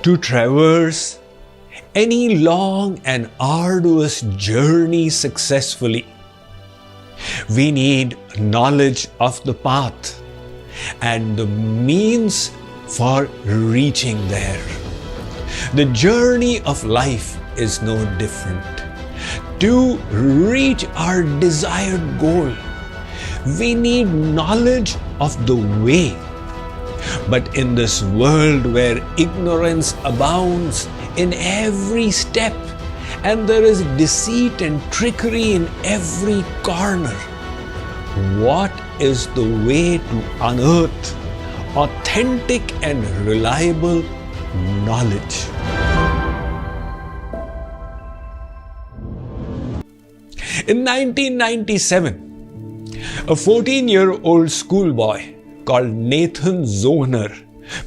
To traverse any long and arduous journey successfully, we need knowledge of the path and the means for reaching there. The journey of life is no different. To reach our desired goal, we need knowledge of the way. But in this world where ignorance abounds in every step and there is deceit and trickery in every corner, what is the way to unearth authentic and reliable knowledge? In 1997, a 14-year-old schoolboy called Nathan Zohner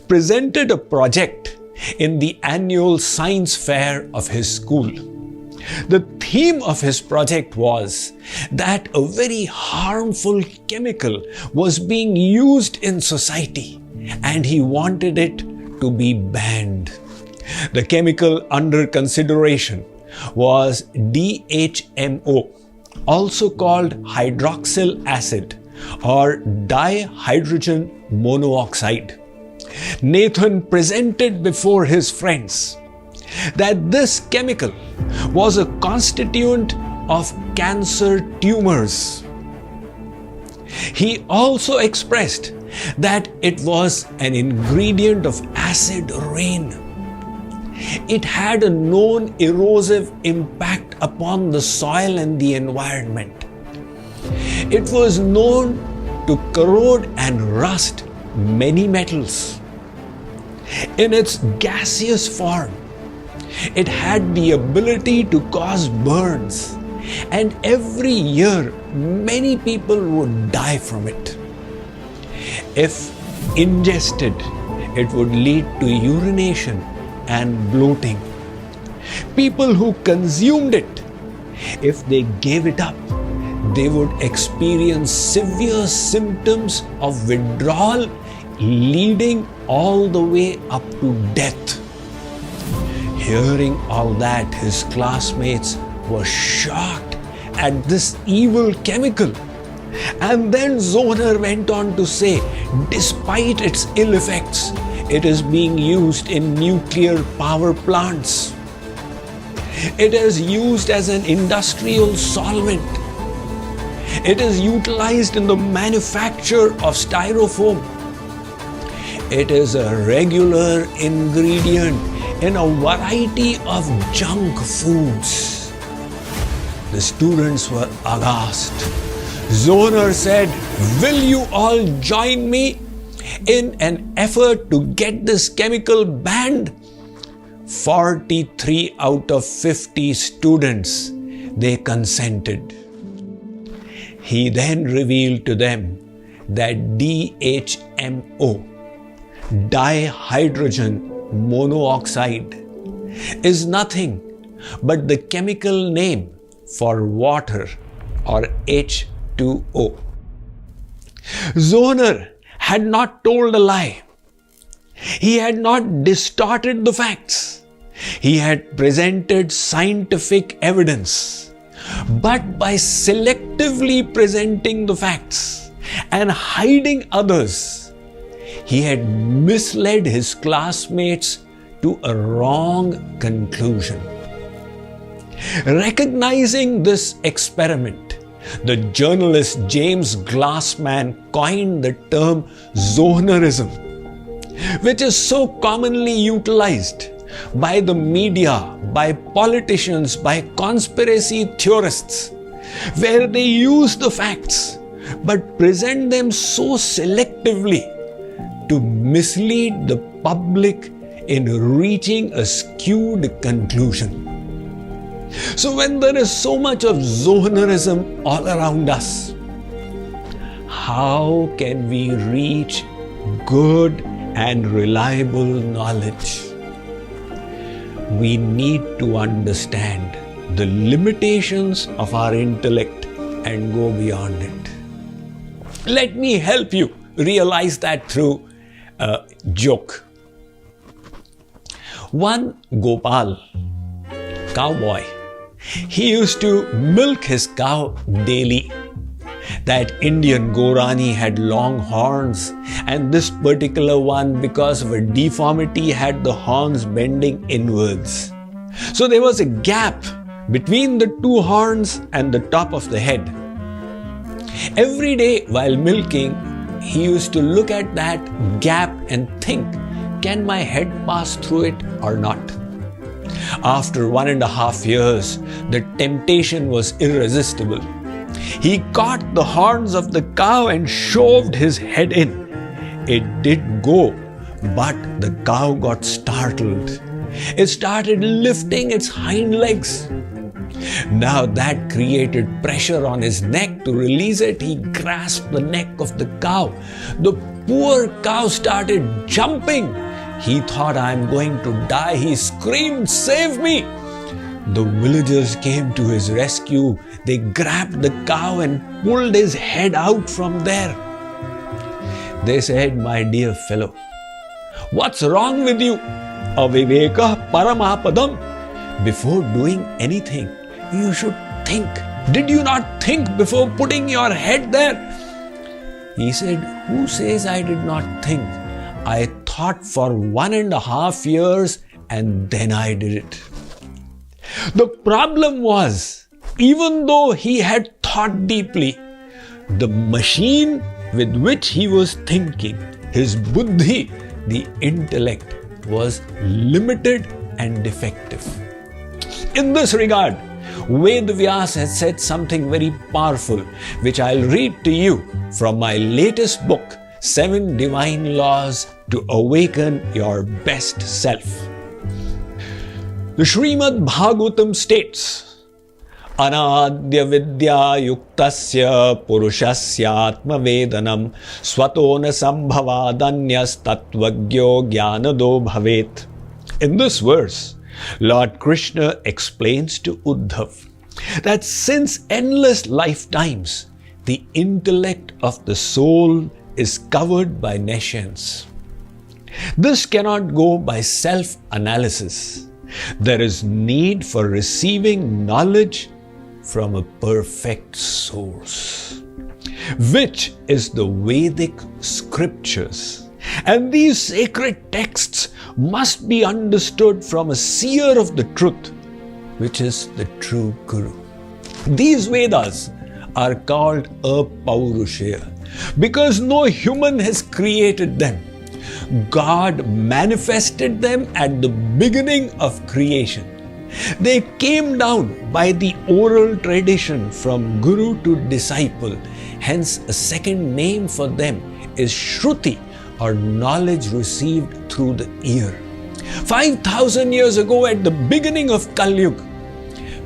presented a project in the annual science fair of his school. The theme of his project was that a very harmful chemical was being used in society and he wanted it to be banned. The chemical under consideration was DHMO, also called hydroxyl acid or dihydrogen monoxide. Nathan presented before his friends that this chemical was a constituent of cancer tumors. He also expressed that it was an ingredient of acid rain. It had a known erosive impact upon the soil and the environment. It was known to corrode and rust many metals. In its gaseous form, it had the ability to cause burns, and every year many people would die from it. If ingested, it would lead to urination and bloating. People who consumed it, if they gave it up, they would experience severe symptoms of withdrawal leading all the way up to death. Hearing all that, his classmates were shocked at this evil chemical. And then Zohner went on to say, despite its ill effects, it is being used in nuclear power plants. It is used as an industrial solvent. It is utilized in the manufacture of styrofoam. It is a regular ingredient in a variety of junk foods. The students were aghast. Zohner said, "Will you all join me in an effort to get this chemical banned?" 43 out of 50 students, they consented. He then revealed to them that DHMO, dihydrogen monoxide, is nothing but the chemical name for water or H2O. Zohner had not told a lie. He had not distorted the facts. He had presented scientific evidence. But by selectively presenting the facts and hiding others, he had misled his classmates to a wrong conclusion. Recognizing this experiment, the journalist James Glassman coined the term Zonerism, which is so commonly utilized by the media, by politicians, by conspiracy theorists, where they use the facts but present them so selectively to mislead the public in reaching a skewed conclusion. So when there is so much of Zonerism all around us, how can we reach good and reliable knowledge? We need to understand the limitations of our intellect and go beyond it. Let me help you realize that through a joke. One Gopal, cowboy, he used to milk his cow daily. That Indian Gorani had long horns, and this particular one, because of a deformity, had the horns bending inwards. So there was a gap between the two horns and the top of the head. Every day while milking, he used to look at that gap and think, can my head pass through it or not? After 1.5 years, the temptation was irresistible. He caught the horns of the cow and shoved his head in. It did go, but the cow got startled. It started lifting its hind legs. Now that created pressure on his neck. To release it, he grasped the neck of the cow. The poor cow started jumping. He thought, I'm going to die. He screamed, save me! The villagers came to his rescue. They grabbed the cow and pulled his head out from there. They said, my dear fellow, what's wrong with you? Aviveka paramapadam. Before doing anything, you should think. Did you not think before putting your head there? He said, who says I did not think? I thought for 1.5 years and then I did it. The problem was, even though he had thought deeply, the machine with which he was thinking, his buddhi, the intellect, was limited and defective. In this regard, Vedas has said something very powerful, which I'll read to you from my latest book, 7 Divine Laws to Awaken Your Best Self. The Srimad Bhagavatam states, Anadya vidya yuktasya purushasya atma vedanam swatona sambhavadanyas tattvagyo jnanado bhavet. In this verse, Lord Krishna explains to Uddhav that since endless lifetimes, the intellect of the soul is covered by nescience. This cannot go by self-analysis. There is need for receiving knowledge from a perfect source, which is the Vedic scriptures. And these sacred texts must be understood from a seer of the truth, which is the true Guru. These Vedas are called apaurushaya because no human has created them. God manifested them at the beginning of creation. They came down by the oral tradition from Guru to disciple. Hence, a second name for them is Shruti, or knowledge received through the ear. 5,000 years ago, at the beginning of Kali Yuga,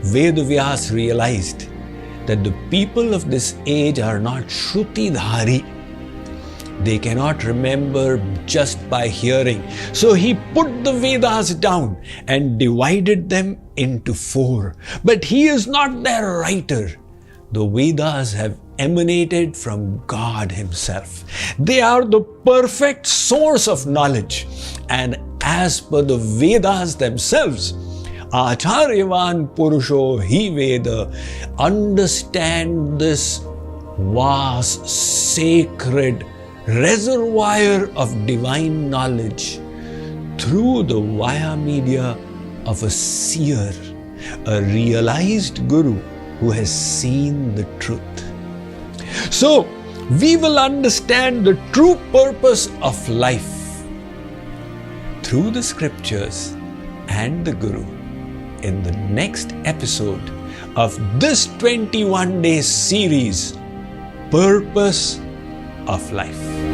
Vedas realized that the people of this age are not Shruti-dhari. They cannot remember just by hearing. So he put the Vedas down and divided them into 4. But he is not their writer. The Vedas have emanated from God himself. They are the perfect source of knowledge. And as per the Vedas themselves, Acharyavan Purusho Hi Veda, understand this vast, sacred reservoir of divine knowledge through the via media of a seer, a realized Guru who has seen the truth. So, we will understand the true purpose of life through the scriptures and the Guru in the next episode of this 21-day series, Purpose of Life.